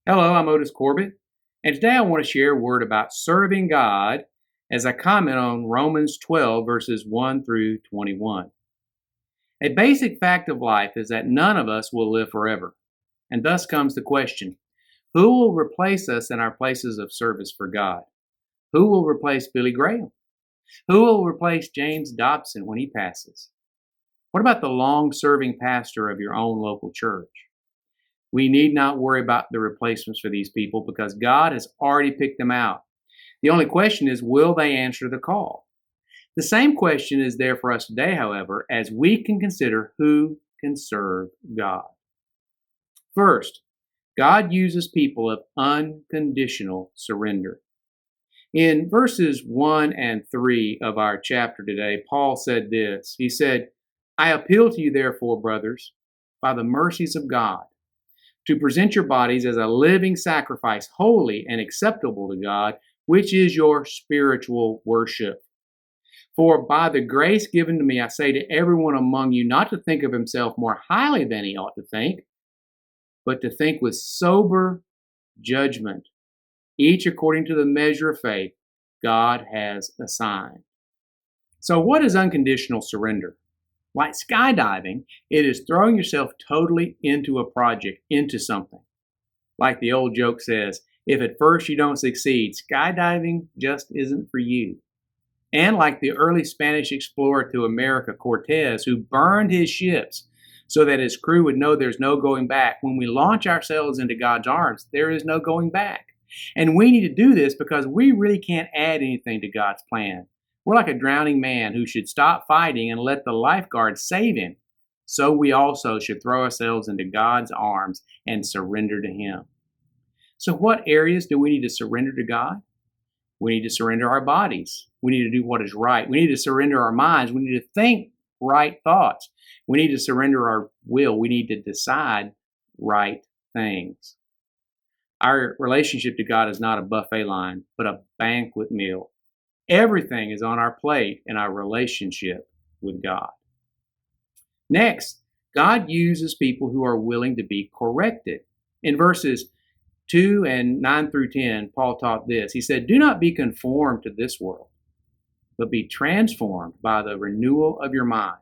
Hello, I'm Otis Corbitt, and today I want to share a word about serving God as I comment on Romans 12, verses 1 through 21. A basic fact of life is that none of us will live forever, and thus comes the question, who will replace us in our places of service for God? Who will replace Billy Graham? Who will replace James Dobson when he passes? What about the long-serving pastor of your own local church? We need not worry about the replacements for these people because God has already picked them out. The only question is, will they answer the call? The same question is there for us today, however, as we can consider who can serve God. First, God uses people of unconditional surrender. In verses 1 and 3 of our chapter today, Paul said this. He said, I appeal to you, therefore, brothers, by the mercies of God, to present your bodies as a living sacrifice, holy and acceptable to God, which is your spiritual worship. For by the grace given to me, I say to everyone among you not to think of himself more highly than he ought to think, but to think with sober judgment, each according to the measure of faith God has assigned. So what is unconditional surrender? Like skydiving, it is throwing yourself totally into a project, into something. Like the old joke says, if at first you don't succeed, skydiving just isn't for you. And like the early Spanish explorer to America, Cortez, who burned his ships so that his crew would know there's no going back. When we launch ourselves into God's arms, there is no going back. And we need to do this because we really can't add anything to God's plan. We're like a drowning man who should stop fighting and let the lifeguard save him. So we also should throw ourselves into God's arms and surrender to Him. So what areas do we need to surrender to God? We need to surrender our bodies. We need to do what is right. We need to surrender our minds. We need to think right thoughts. We need to surrender our will. We need to decide right things. Our relationship to God is not a buffet line, but a banquet meal. Everything is on our plate in our relationship with God. Next, God uses people who are willing to be corrected. In verses 2 and 9 through 10, Paul taught this. He said, do not be conformed to this world, but be transformed by the renewal of your mind,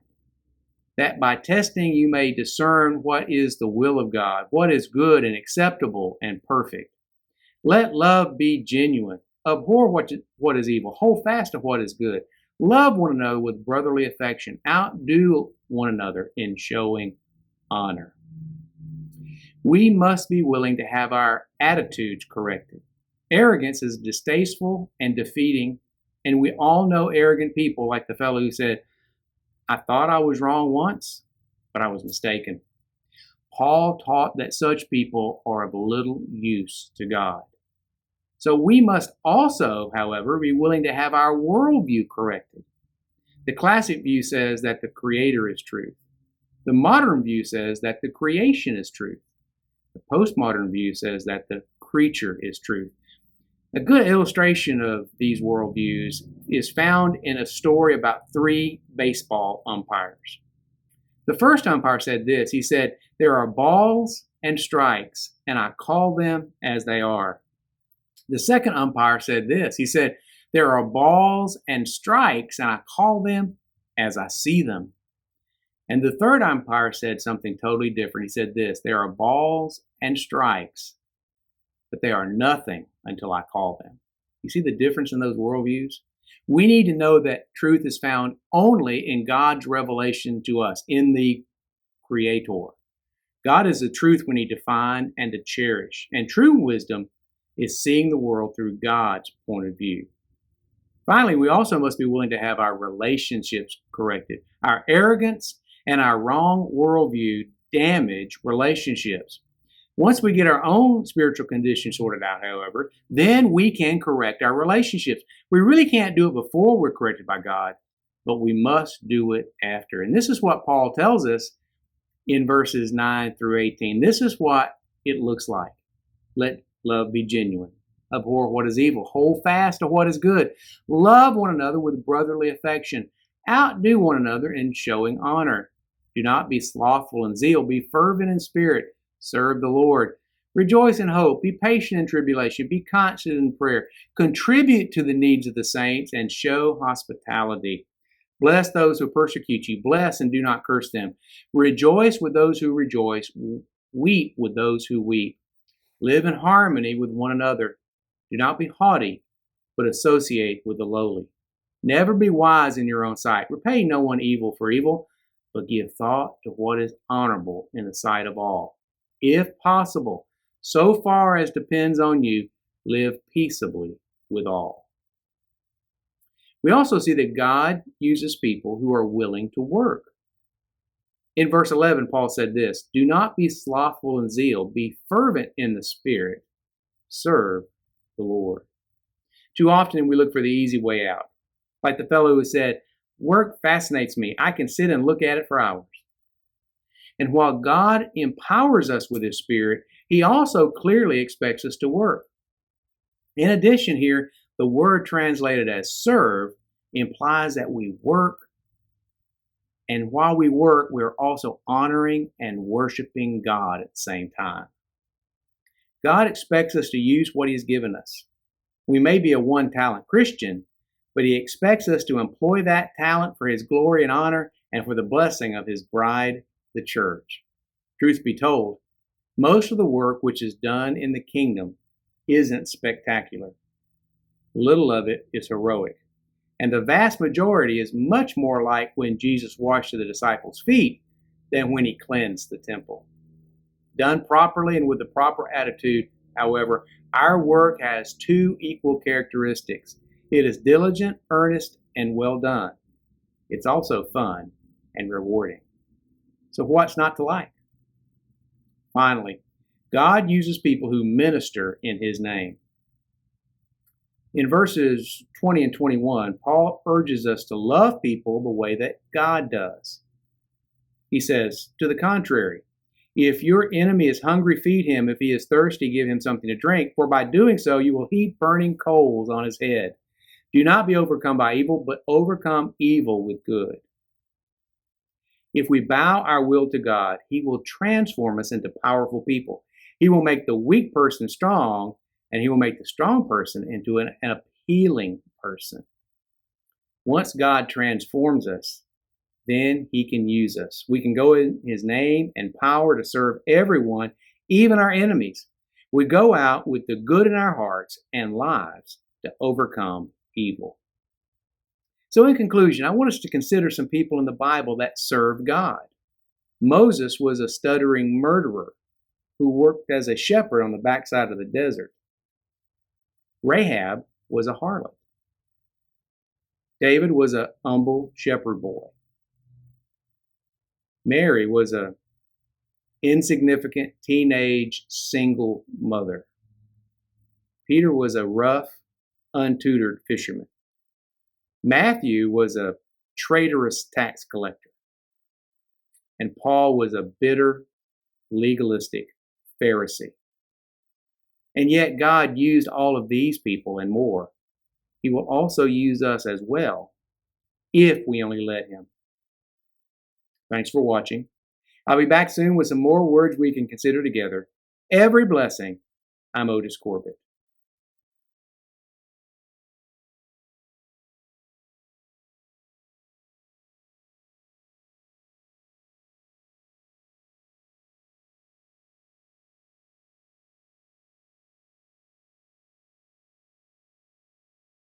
that by testing you may discern what is the will of God, what is good and acceptable and perfect. Let love be genuine. Abhor what is evil. Hold fast to what is good. Love one another with brotherly affection. Outdo one another in showing honor. We must be willing to have our attitudes corrected. Arrogance is distasteful and defeating, and we all know arrogant people like the fellow who said, I thought I was wrong once, but I was mistaken. Paul taught that such people are of little use to God. So we must also, however, be willing to have our worldview corrected. The classic view says that the Creator is truth. The modern view says that the creation is truth. The postmodern view says that the creature is truth. A good illustration of these worldviews is found in a story about 3 baseball umpires. The first umpire said this. He said, there are balls and strikes, and I call them as they are. The second umpire said this. He said, there are balls and strikes, and I call them as I see them. And the third umpire said something totally different. He said this, there are balls and strikes, but they are nothing until I call them. You see the difference in those worldviews? We need to know that truth is found only in God's revelation to us, in the Creator. God is the truth we need to find and to cherish. And true wisdom is seeing the world through God's point of view. Finally, we also must be willing to have our relationships corrected. Our arrogance and our wrong worldview damage relationships. Once we get our own spiritual condition sorted out, however, then we can correct our relationships. We really can't do it before we're corrected by God, but we must do it after. And this is what Paul tells us in verses 9 through 18. This is what it looks like. Let love be genuine. Abhor what is evil. Hold fast to what is good. Love one another with brotherly affection. Outdo one another in showing honor. Do not be slothful in zeal. Be fervent in spirit. Serve the Lord. Rejoice in hope. Be patient in tribulation. Be constant in prayer. Contribute to the needs of the saints and show hospitality. Bless those who persecute you. Bless and do not curse them. Rejoice with those who rejoice. Weep with those who weep. Live in harmony with one another. Do not be haughty, but associate with the lowly. Never be wise in your own sight. Repay no one evil for evil, but give thought to what is honorable in the sight of all. If possible, so far as depends on you, live peaceably with all. We also see that God uses people who are willing to work. In verse 11, Paul said this, "Do not be slothful in zeal, be fervent in the Spirit, serve the Lord." Too often we look for the easy way out. Like the fellow who said, "Work fascinates me. I can sit and look at it for hours." And while God empowers us with His Spirit, He also clearly expects us to work. In addition here, the word translated as serve implies that we work. And while we work, we're also honoring and worshiping God at the same time. God expects us to use what He's given us. We may be a one-talent Christian, but He expects us to employ that talent for His glory and honor and for the blessing of His bride, the church. Truth be told, most of the work which is done in the kingdom isn't spectacular. Little of it is heroic. And the vast majority is much more like when Jesus washed the disciples' feet than when He cleansed the temple. Done properly and with the proper attitude, however, our work has two equal characteristics. It is diligent, earnest, and well done. It's also fun and rewarding. So what's not to like? Finally, God uses people who minister in His name. In verses 20 and 21, Paul urges us to love people the way that God does. He says, to the contrary, if your enemy is hungry, feed him. If he is thirsty, give him something to drink. For by doing so, you will heap burning coals on his head. Do not be overcome by evil, but overcome evil with good. If we bow our will to God, He will transform us into powerful people. He will make the weak person strong, and He will make the strong person into an appealing person. Once God transforms us, then He can use us. We can go in His name and power to serve everyone, even our enemies. We go out with the good in our hearts and lives to overcome evil. So in conclusion, I want us to consider some people in the Bible that served God. Moses was a stuttering murderer who worked as a shepherd on the backside of the desert. Rahab was a harlot. David was a humble shepherd boy. Mary was a insignificant teenage single mother. Peter was a rough, untutored fisherman. Matthew was a traitorous tax collector. And Paul was a bitter, legalistic Pharisee. And yet God used all of these people and more. He will also use us as well, if we only let Him. Thanks for watching. I'll be back soon with some more words we can consider together. Every blessing. I'm Otis Corbitt.